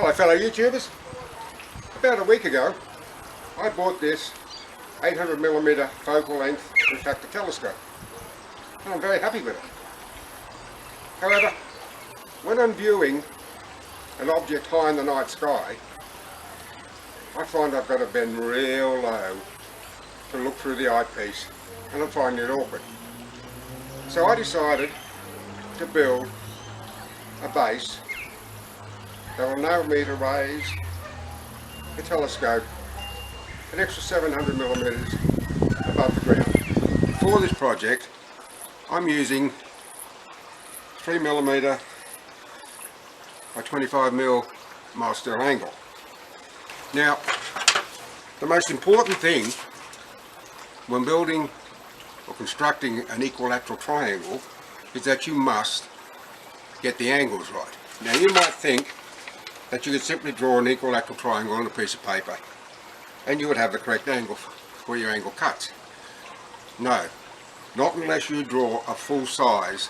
Hello fellow YouTubers. About a week ago I bought this 800mm focal length refractor telescope and I'm very happy with it. However, when I'm viewing an object high in the night sky, I find I've got to bend real low to look through the eyepiece and I'm finding it awkward. So I decided to build a base that will enable me to raise the telescope an extra 700mm above the ground. For this project I'm using 3mm by 25mm mild steel angle. Now the most important thing when building or constructing an equilateral triangle is that you must get the angles right. Now you might think that you could simply draw an equilateral triangle on a piece of paper and you would have the correct angle for your angle cuts. No, not unless you draw a full-size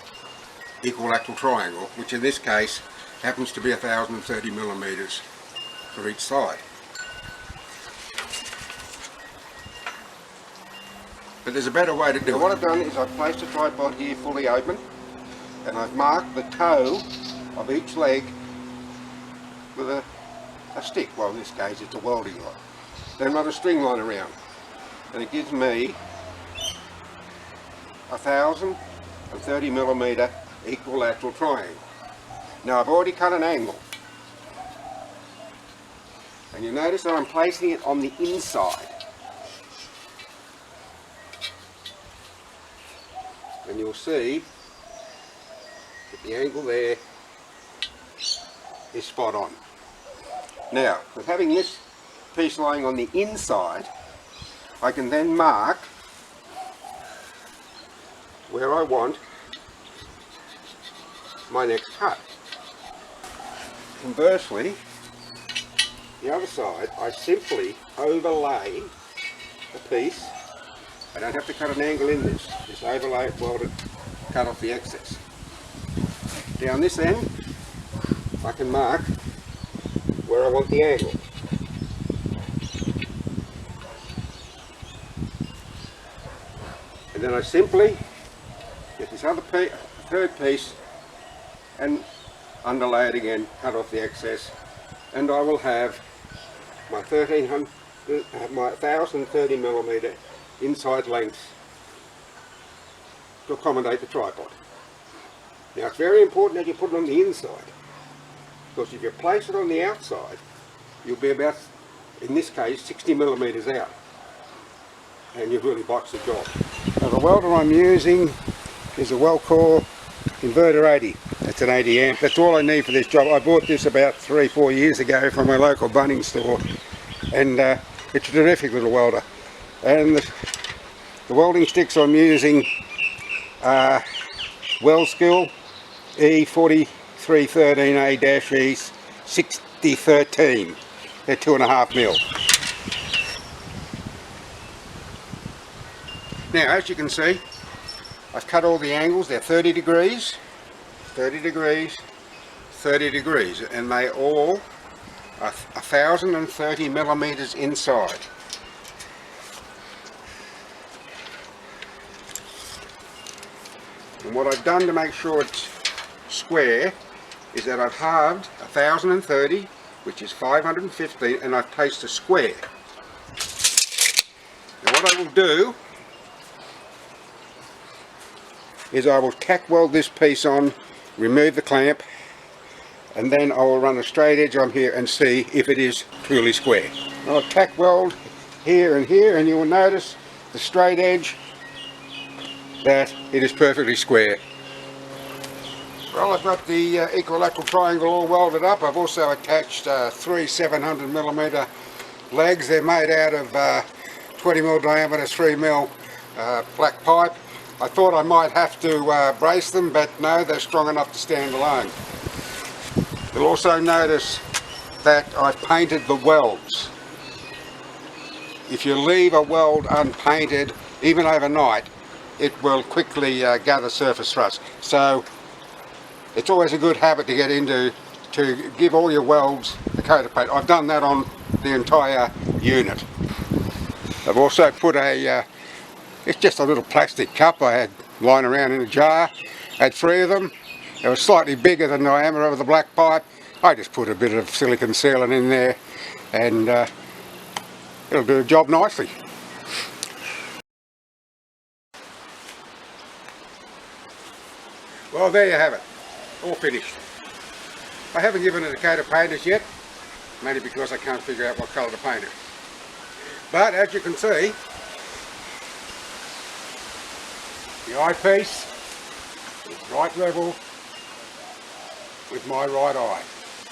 equilateral triangle, which in this case happens to be 1030mm for each side. But there's a better way to do it. What I've done is I've placed a tripod here fully open and I've marked the toe of each leg with a stick. Well, in this case it's a welding rod. Then run a string line around and it gives me 1030mm equilateral triangle. Now I've already cut an angle and you notice that I'm placing it on the inside. And you'll see that the angle there is spot on. Now, with having this piece lying on the inside, I can then mark where I want my next cut. Conversely, the other side, I simply overlay the piece. I don't have to cut an angle in this. Just overlay it, weld it, cut off the excess. Down this end, I can mark where I want the angle. And then I simply get this other third piece and underlay it again, cut off the excess, and I will have my 1030mm inside length to accommodate the tripod. Now it's very important that you put it on the inside, because if you place it on the outside you'll be about, in this case, 60mm out and you've really botched the job. Now the welder I'm using is a Whelens Converter 80. That's an 80 amp. That's all I need for this job. I bought this about 3-4 years ago from my local Bunnings store and it's a terrific little welder. And the welding sticks I'm using are Whelens E4313A-E 6013. They're 2.5mm. Now as you can see, I've cut all the angles. They're 30 degrees, 30 degrees, 30 degrees, and they all are 1030mm inside. And what I've done to make sure it's square is that I've halved 1030, which is 550, and I've placed a square. Now what I will do is I will tack weld this piece on, remove the clamp, and then I will run a straight edge on here and see if it is truly square. I'll tack weld here, and you will notice the straight edge that it is perfectly square. Well, I've got the equilateral triangle all welded up. I've also attached 3 700mm legs. They're made out of 20mm diameter 3mm black pipe. I thought I might have to brace them, but no, they're strong enough to stand alone. You'll also notice that I've painted the welds. If you leave a weld unpainted, even overnight, it will quickly gather surface thrust. So it's always a good habit to get into, to give all your welds the coat of paint. I've done that on the entire unit. I've also put a, it's just a little plastic cup I had lying around in a jar. I had 3 of them. They were slightly bigger than the diameter of the black pipe. I just put a bit of silicone sealant in there and it'll do the job nicely. Well, there you have it, all finished. I haven't given it a coat of paint as yet, mainly because I can't figure out what colour to paint it. But as you can see, the eyepiece is right level with my right eye.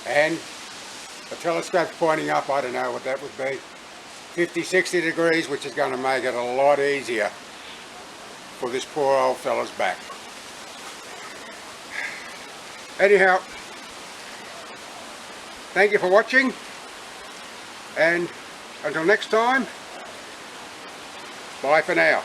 And the telescope's pointing up, I don't know what that would be, 50, 60 degrees, which is going to make it a lot easier for this poor old fella's back. Anyhow, thank you for watching, and until next time, bye for now.